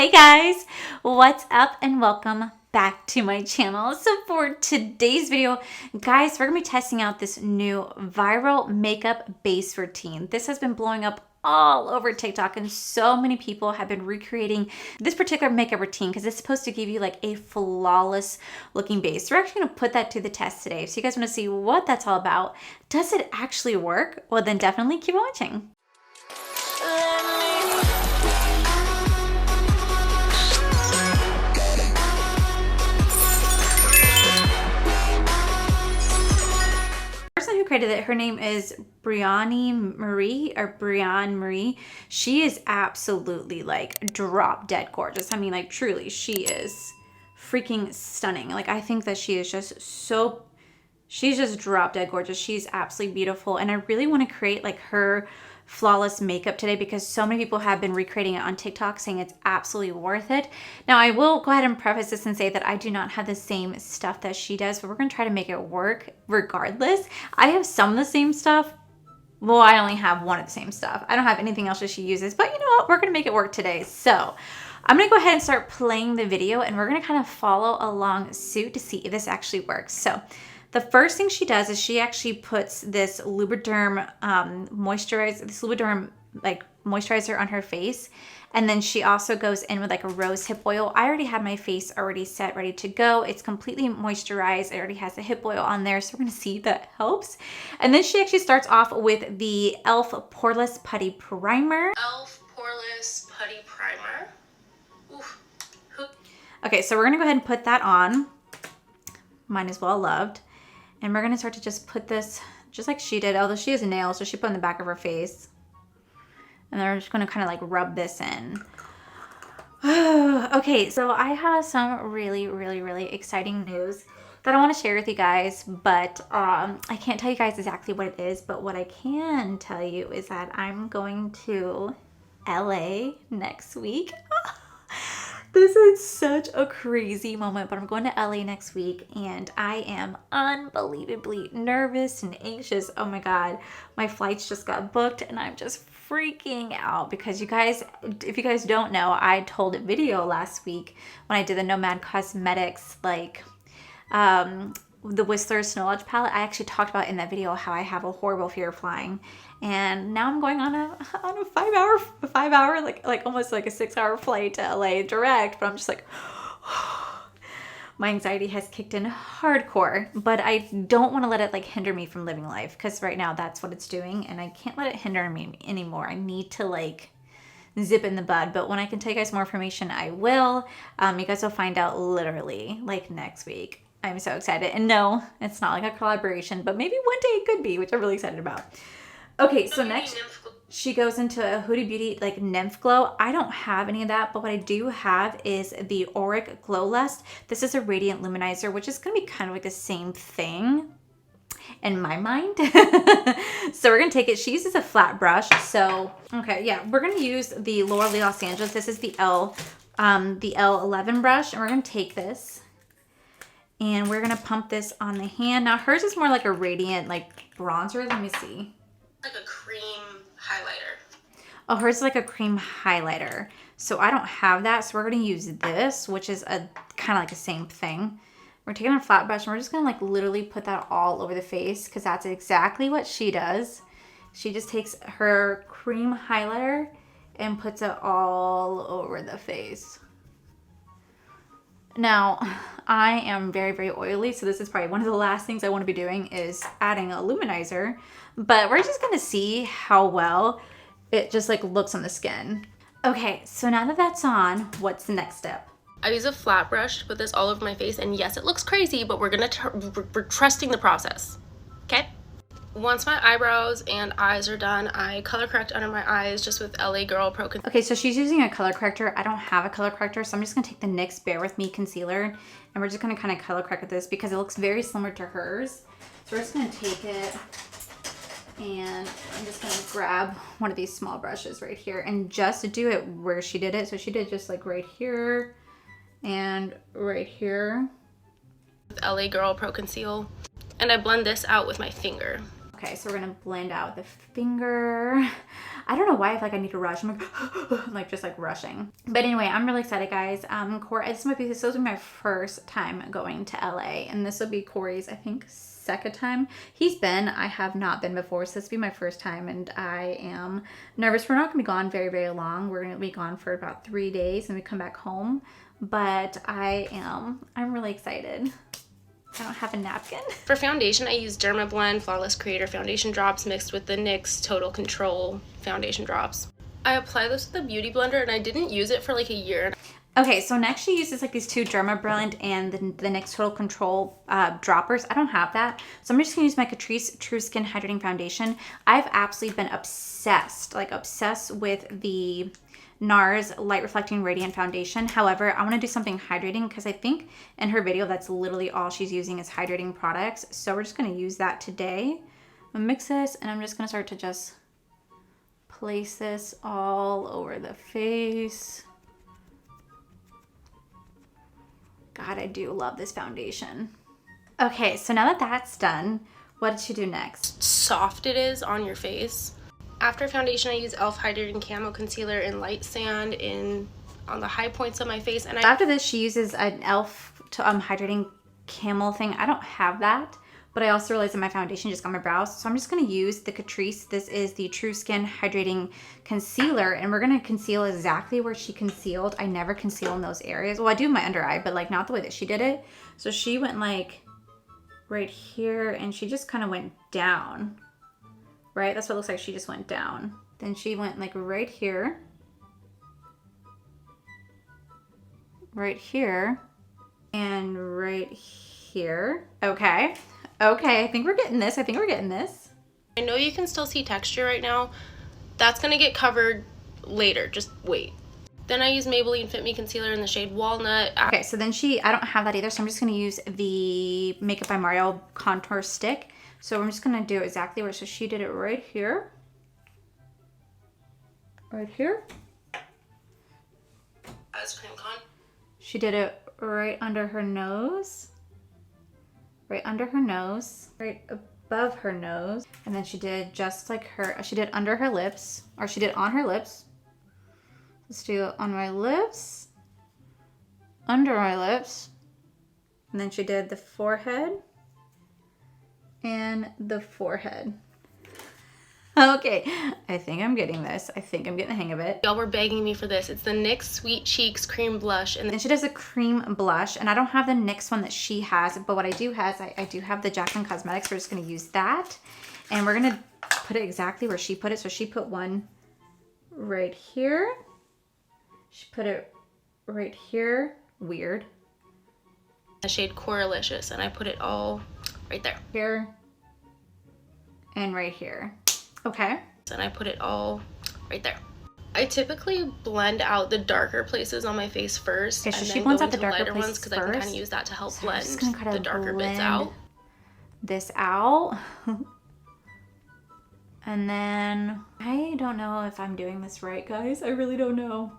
Hey guys, what's up and welcome back to my channel. So for today's video, guys, we're gonna be testing out this new viral makeup base routine. This has been blowing up all over TikTok and so many people have been recreating this particular makeup routine because it's supposed to give you like a flawless looking base. So we're actually gonna put that to the test today. So you guys wanna see what that's all about. Does it actually work? Well, then definitely keep watching. Who created it, her name is Brianne Marie. She is absolutely like drop dead gorgeous. I mean, like truly, she is freaking stunning. Like I think that she is just so, she's just drop dead gorgeous. She's absolutely beautiful. And I really want to create like her flawless makeup today because so many people have been recreating it on TikTok saying it's absolutely worth it. Now I will go ahead and preface this and say that I do not have the same stuff that she does, but we're gonna try to make it work regardless. I have some of the same stuff. Well, I only have one of the same stuff. I don't have anything else that she uses, but you know what? We're gonna make it work today. So I'm gonna go ahead and start playing the video and we're gonna kind of follow along suit to see if this actually works. So the first thing she does is she actually puts this Lubriderm moisturizer on her face. And then she also goes in with like a rose hip oil. I already have my face already set, ready to go. It's completely moisturized. It already has the hip oil on there. So we're gonna see if that helps. And then she actually starts off with the e.l.f. Poreless Putty Primer. e.l.f. Poreless Putty Primer. Oof. Okay, so we're gonna go ahead and put that on. Mine is well loved. And we're gonna start to just put this, just like she did, although she has nails, so she put in the back of her face. And then we're just gonna kind of like rub this in. Okay, so I have some really exciting news that I wanna share with you guys, but I can't tell you guys exactly what it is, but what I can tell you is that I'm going to LA next week. This is such a crazy moment, but I'm going to LA next week and I am unbelievably nervous and anxious. Oh my God, my flights just got booked and I'm just freaking out because you guys, if you guys don't know, I told a video last week when I did the Nomad Cosmetics, like, the Whistler Snow Lodge palette. I actually talked about in that video how I have a horrible fear of flying, and now I'm going on a 5 hour like almost like a 6 hour flight to LA direct, but I'm just like my anxiety has kicked in hardcore, but I don't want to let it like hinder me from living life because right now that's what it's doing and I can't let it hinder me anymore. I need to like zip in the bud, but when I can tell you guys more information, I will. You guys will find out literally like next week. I'm so excited. And no, it's not like a collaboration, but maybe one day it could be, which I'm really excited about. Okay, so next she goes into a Huda Beauty like Nymph Glow. I don't have any of that, but what I do have is the Auric Glow Lust. This is a radiant luminizer, which is going to be kind of like the same thing in my mind. So we're going to take it. She uses a flat brush. So, okay, yeah, we're going to use the Laura Lee Los Angeles. This is the L11 brush, and we're going to take this. And we're gonna pump this on the hand. Now hers is more like a radiant, like bronzer. Let me see. Like a cream highlighter. Oh, hers is like a cream highlighter. So I don't have that. So we're gonna use this, which is a kind of like the same thing. We're taking a flat brush and we're just gonna like literally put that all over the face because that's exactly what she does. She just takes her cream highlighter and puts it all over the face. Now, I am very oily, so this is probably one of the last things I want to be doing is adding a luminizer, but we're just going to see how well it just like looks on the skin. Okay, so now that that's on, what's the next step? I use a flat brush to put this all over my face, and yes, it looks crazy, but we're trusting the process, okay? Once my eyebrows and eyes are done, I color correct under my eyes just with LA Girl Pro Concealer. Okay, so she's using a color corrector. I don't have a color corrector, so I'm just gonna take the NYX Bare With Me concealer and we're just gonna kind of color correct with this because it looks very similar to hers. So we're just gonna take it and I'm just gonna grab one of these small brushes right here and just do it where she did it. So she did just like right here and right here. With LA Girl Pro Conceal. And I blend this out with my finger. Okay, so we're gonna blend out the finger. I don't know why I feel like I need to rush. I'm like, just like rushing. But anyway, I'm really excited, guys. This will be my first time going to LA, and this will be Corey's, I think, second time. He's been, I have not been before, so this will be my first time, and I am nervous. We're not gonna be gone very, very long. We're gonna be gone for about 3 days, and we come back home. But I'm really excited. I don't have a napkin. For foundation, I use Dermablend Flawless Creator Foundation Drops mixed with the NYX Total Control Foundation Drops. I apply this with a beauty blender, and I didn't use it for like a year. Okay, so next she uses like these two Dermablend and the NYX Total Control droppers. I don't have that, so I'm just gonna use my Catrice True Skin Hydrating Foundation. I've absolutely been obsessed with the NARS Light Reflecting Radiant Foundation. However, I want to do something hydrating because I think in her video that's literally all she's using is hydrating products. So we're just going to use that today. I'm going to mix this, and I'm just going to start to just place this all over the face. God, I do love this foundation. Okay, so now that that's done, what did she do next? Soft it is on your face. After foundation, I use e.l.f. Hydrating Camo Concealer in Light Sand on the high points of my face. And after this, she uses an e.l.f. Hydrating Camel thing. I don't have that, but I also realized that my foundation just got my brows. So I'm just going to use the Catrice. This is the True Skin Hydrating Concealer, and we're going to conceal exactly where she concealed. I never conceal in those areas. Well, I do my under eye, but like not the way that she did it. So she went like right here, and she just kind of went down. Right? That's what it looks like. She just went down. Then she went like right here. Right here. And right here. Okay. Okay. I think we're getting this. I know you can still see texture right now. That's going to get covered later. Just wait. Then I use Maybelline Fit Me Concealer in the shade Walnut. Okay. So then I don't have that either. So I'm just going to use the Makeup by Mario contour stick. So I'm just going to do exactly where, so she did it right here. Right here. As cream con. She did it right under her nose. Right under her nose. Right above her nose. And then she did just like she did under her lips. Or she did on her lips. Let's do it on my lips. Under my lips. And then she did the forehead. And the forehead. Okay, I think I'm getting this. I think I'm getting the hang of it. Y'all were begging me for this. It's the NYX Sweet Cheeks Cream Blush. And then she does a cream blush. And I don't have the NYX one that she has. But what I do have is I do have the Jaclyn Cosmetics. We're just going to use that. And we're going to put it exactly where she put it. So she put one right here. She put it right here. Weird. The shade Corelicious. And I put it all right there. Here. And right here. Okay. And I put it all right there. I typically blend out the darker places on my face first. Okay, so and she then blends go out the into darker lighter ones places because I can kind of use that to help blend the darker bits out. This out. And then I don't know if I'm doing this right, guys. I really don't know.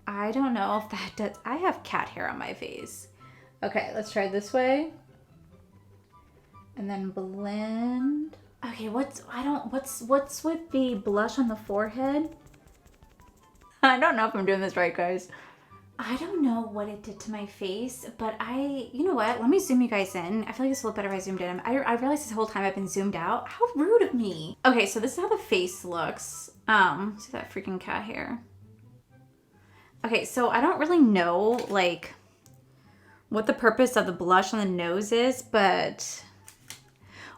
I don't know if that does. I have cat hair on my face. Okay, let's try this way. And then blend. Okay, what's with the blush on the forehead? I don't know if I'm doing this right, guys. I don't know what it did to my face, but you know what? Let me zoom you guys in. I feel like it's a little better if I zoomed in. I realized this whole time I've been zoomed out. How rude of me. Okay, so this is how the face looks. See that freaking cat hair. Okay, so I don't really know, like, what the purpose of the blush on the nose is, but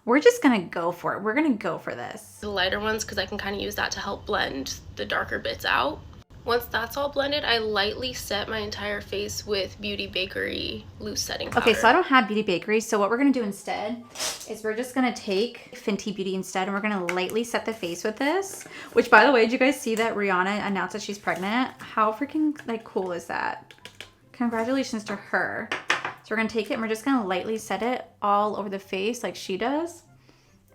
we're just gonna go for it. We're gonna go for this. The lighter ones, because I can kind of use that to help blend the darker bits out. Once that's all blended, I lightly set my entire face with Beauty Bakery loose setting powder. Okay, so I don't have Beauty Bakery, so what we're gonna do instead is we're just gonna take Fenty Beauty instead, and we're gonna lightly set the face with this. Which, by the way, did you guys see that Rihanna announced that she's pregnant? How freaking, like, cool is that? Congratulations to her. So we're gonna take it and we're just gonna lightly set it all over the face like she does.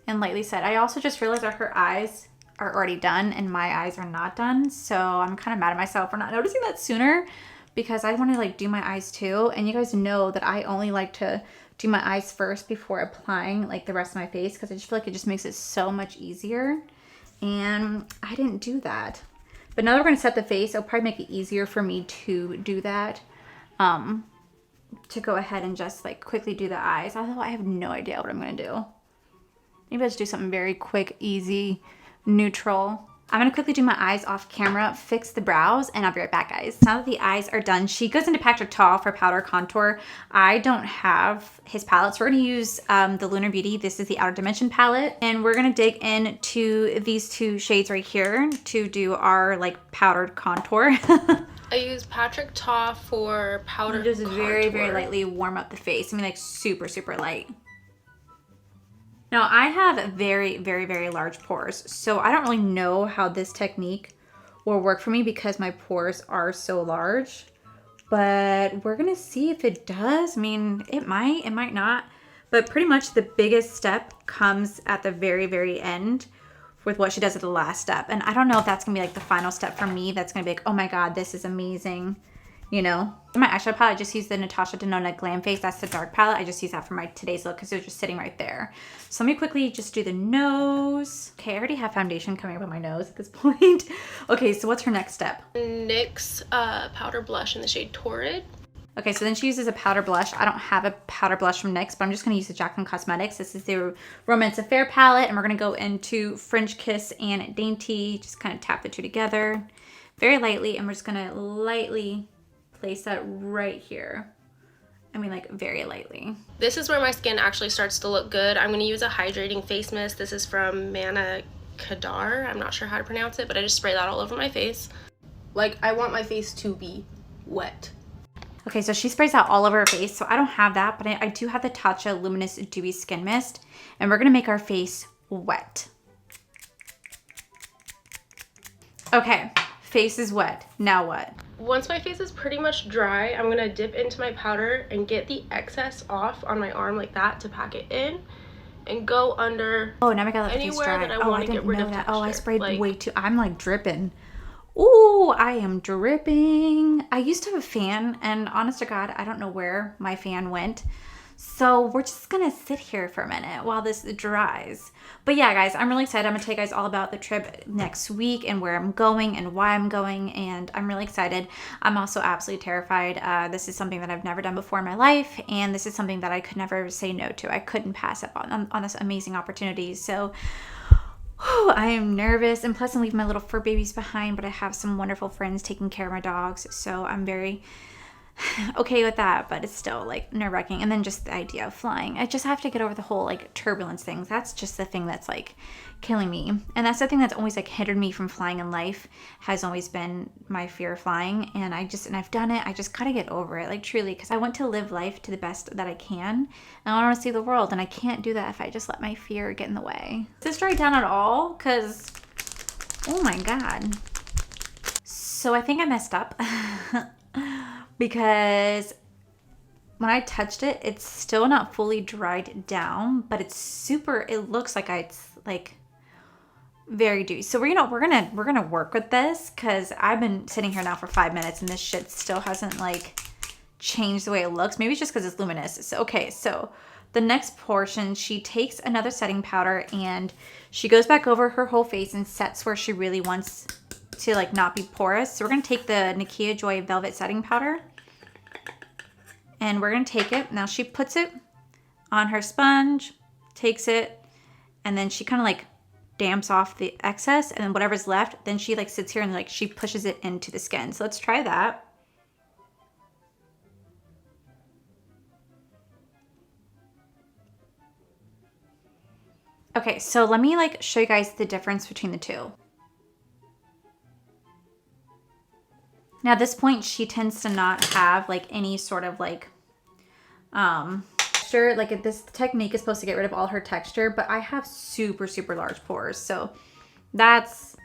And lightly set. I also just realized that her eyes are already done and my eyes are not done. So I'm kind of mad at myself for not noticing that sooner, because I want to like do my eyes too. And you guys know that I only like to do my eyes first before applying like the rest of my face, because I just feel like it just makes it so much easier. And I didn't do that. But now that we're going to set the face, it'll probably make it easier for me to do that. To go ahead and just like quickly do the eyes. Although I have no idea what I'm going to do. Maybe I'll just do something very quick, easy, neutral. I'm going to quickly do my eyes off camera, fix the brows, and I'll be right back, guys. Now that the eyes are done, she goes into Patrick Ta for powder contour. I don't have his palette, so we're going to use the Lunar Beauty. This is the Outer Dimension palette, and we're going to dig into these two shades right here to do our like powdered contour. I use Patrick Ta for powder just contour. very, very lightly warm up the face. I mean, like super, super light. Now, I have very, very, very large pores, so I don't really know how this technique will work for me because my pores are so large, but we're going to see if it does. I mean, it might not, but pretty much the biggest step comes at the very, very end with what she does at the last step. And I don't know if that's going to be like the final step for me. That's going to be like, oh my God, this is amazing. You know, for my eyeshadow palette, I just used the Natasha Denona Glam Face. That's the dark palette. I just used that for my today's look because it was just sitting right there. So let me quickly just do the nose. Okay, I already have foundation coming up on my nose at this point. Okay, so what's her next step? NYX powder blush in the shade Torrid. Okay, so then she uses a powder blush. I don't have a powder blush from NYX, but I'm just going to use the Jaclyn Cosmetics. This is the Romance Affair palette, and we're going to go into French Kiss and Dainty. Just kind of tap the two together very lightly, and we're just going to lightly place that right here. I mean, like very lightly. This is where my skin actually starts to look good. I'm going to use a hydrating face mist. This is from Mana Kadar. I'm not sure how to pronounce it, but I just spray that all over my face. Like, I want my face to be wet. Okay, so she sprays out all over her face. So I don't have that, but I do have the Tatcha Luminous Dewy Skin Mist. And we're going to make our face wet. Okay, face is wet. Now what? Once my face is pretty much dry, I'm going to dip into my powder and get the excess off on my arm like that to pack it in and go under now I gotta let the face anywhere dry. that I want to get rid of that. texture. Oh, I sprayed like, way too. I'm like dripping. Ooh, I am dripping. I used to have a fan, and honest to God, I don't know where my fan went. So we're just gonna sit here for a minute while this dries. But yeah, guys, I'm really excited. I'm gonna tell you guys all about the trip next week and where I'm going and why I'm going, and I'm really excited. I'm also absolutely terrified. This is something that I've never done before in my life, and this is something that I could never say no to. I couldn't pass up on this amazing opportunity. So I am nervous, and plus I'm leaving my little fur babies behind, but I have some wonderful friends taking care of my dogs, so I'm very okay with that, but it's still like nerve-wracking. And then just the idea of flying, I just have to get over the whole like turbulence things. That's just the thing that's like killing me, and that's the thing that's always like hindered me from flying in life, has always been my fear of flying. And I've done it. I just gotta get over it, like truly, because I want to live life to the best that I can, and I want to see the world, and I can't do that if I just let my fear get in the way. Is this dried down at all? Because oh my God. So I think I messed up because when I touched it, it's still not fully dried down, but it's super, it looks like it's like very dewy. So we're gonna work with this, because I've been sitting here now for 5 minutes and this shit still hasn't like changed the way it looks. Maybe it's just because it's luminous. So, okay, so the next portion, she takes another setting powder and she goes back over her whole face and sets where she really wants to like not be porous. So we're gonna take the Nakia Joy Velvet Setting Powder, and we're gonna take it. Now she puts it on her sponge, takes it, and then she kind of like damps off the excess, and then whatever's left, then she like sits here and like she pushes it into the skin. So let's try that. Okay, so let me like show you guys the difference between the two. Now at this point, she tends to not have like any sort of like texture. Like this technique is supposed to get rid of all her texture, but I have super, super large pores. So that's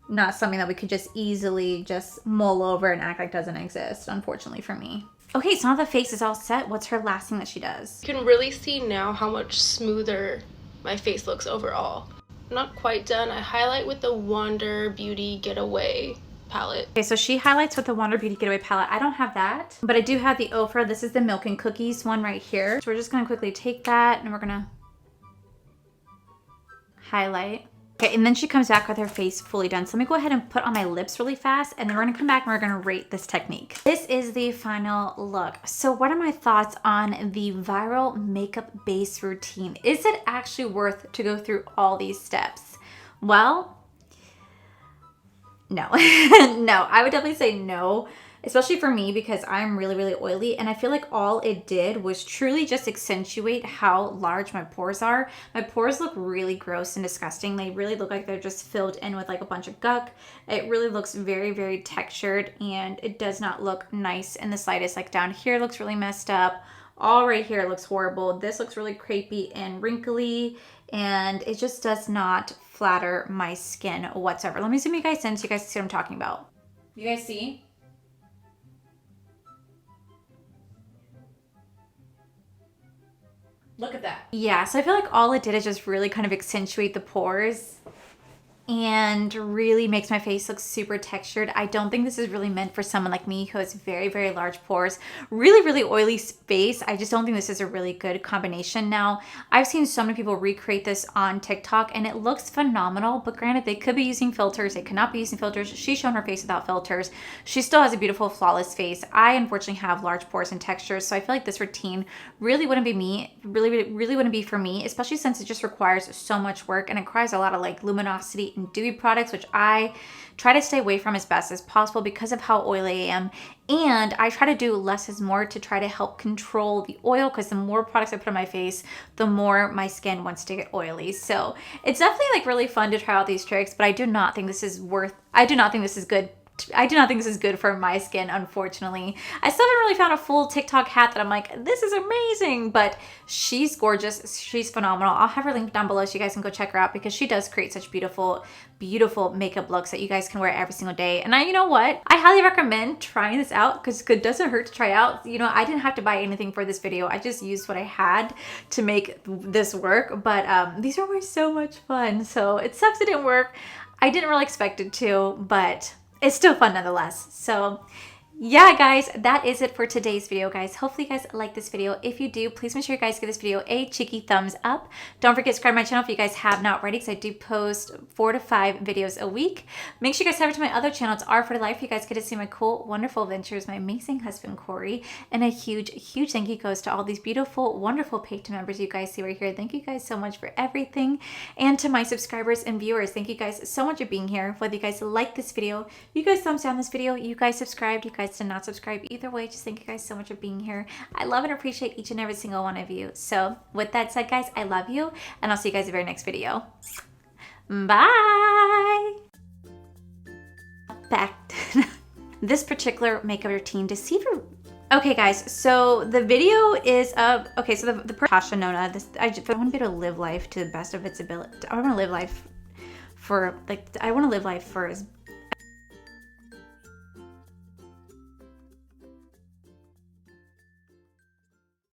not something that we could just easily just mull over and act like doesn't exist, unfortunately for me. Okay, so now the face is all set. What's her last thing that she does? You can really see now how much smoother my face looks overall. I'm not quite done. I highlight with the Wander Beauty Getaway palette. Okay, so she highlights with the Wander Beauty Getaway palette. I don't have that, but I do have the Ofra. This is the Milk and Cookies one right here. So we're just gonna quickly take that and we're gonna highlight. Okay, and then she comes back with her face fully done. So let me go ahead and put on my lips really fast, and then we're gonna come back and we're gonna rate this technique. This is the final look. So what are my thoughts on the viral makeup base routine? Is it actually worth to go through all these steps? Well, no. No, I would definitely say no. Especially for me because I'm really, really oily, and I feel like all it did was truly just accentuate how large my pores are. My pores look really gross and disgusting. They really look like they're just filled in with like a bunch of gunk. It really looks very, very textured, and it does not look nice in the slightest. Like down here looks really messed up. All right here looks horrible. This looks really crepey and wrinkly, and it just does not flatter my skin whatsoever. Let me zoom you guys in so you guys see what I'm talking about. You guys see? Look at that. Yeah, so I feel like all it did is just really kind of accentuate the pores and really makes my face look super textured. I don't think this is really meant for someone like me who has very, very large pores, really, really oily face. I just don't think this is a really good combination. Now, I've seen so many people recreate this on TikTok and it looks phenomenal, but granted, they could be using filters. They could not be using filters. She's shown her face without filters. She still has a beautiful, flawless face. I unfortunately have large pores and textures, so I feel like this routine really wouldn't be me, really wouldn't be for me, especially since it just requires so much work and it requires a lot of like luminosity and dewy products, which I try to stay away from as best as possible because of how oily I am. And I try to do less is more to try to help control the oil, because the more products I put on my face, the more my skin wants to get oily. So it's definitely like really fun to try out these tricks, but I do not think this is good. I do not think this is good for my skin, unfortunately. I still haven't really found a full TikTok hat that I'm like, this is amazing, but she's gorgeous. She's phenomenal. I'll have her link down below so you guys can go check her out because she does create such beautiful, beautiful makeup looks that you guys can wear every single day. And you know what? I highly recommend trying this out because it doesn't hurt to try out. You know, I didn't have to buy anything for this video. I just used what I had to make this work, but these are always so much fun. So it sucks it didn't work. I didn't really expect it to, but it's still fun nonetheless. So yeah, guys, that is it for today's video, guys. Hopefully you guys like this video. If you do, please make sure you guys give this video a cheeky thumbs up. Don't forget to subscribe to my channel if you guys have not already, because I do post 4 to 5 videos a week. Make sure you guys head over to my other channel. It's R for Life. You guys get to see my cool, wonderful adventures, my amazing husband, Corey, and a huge, huge thank you goes to all these beautiful, wonderful Patreon members you guys see right here. Thank you guys so much for everything. And to my subscribers and viewers, thank you guys so much for being here. Whether you guys like this video, you guys thumbs down this video, you guys subscribed, you guys did not subscribe, either way, just thank you guys so much for being here. I love and appreciate each and every single one of you. So with that said, guys, I love you, and I'll see you guys in the very next video. Bye. Back to this particular makeup routine to see if you're okay, guys. So the video is of okay. So the Tasha Nona. I want to be able to live life to the best of its ability. I want to live life for as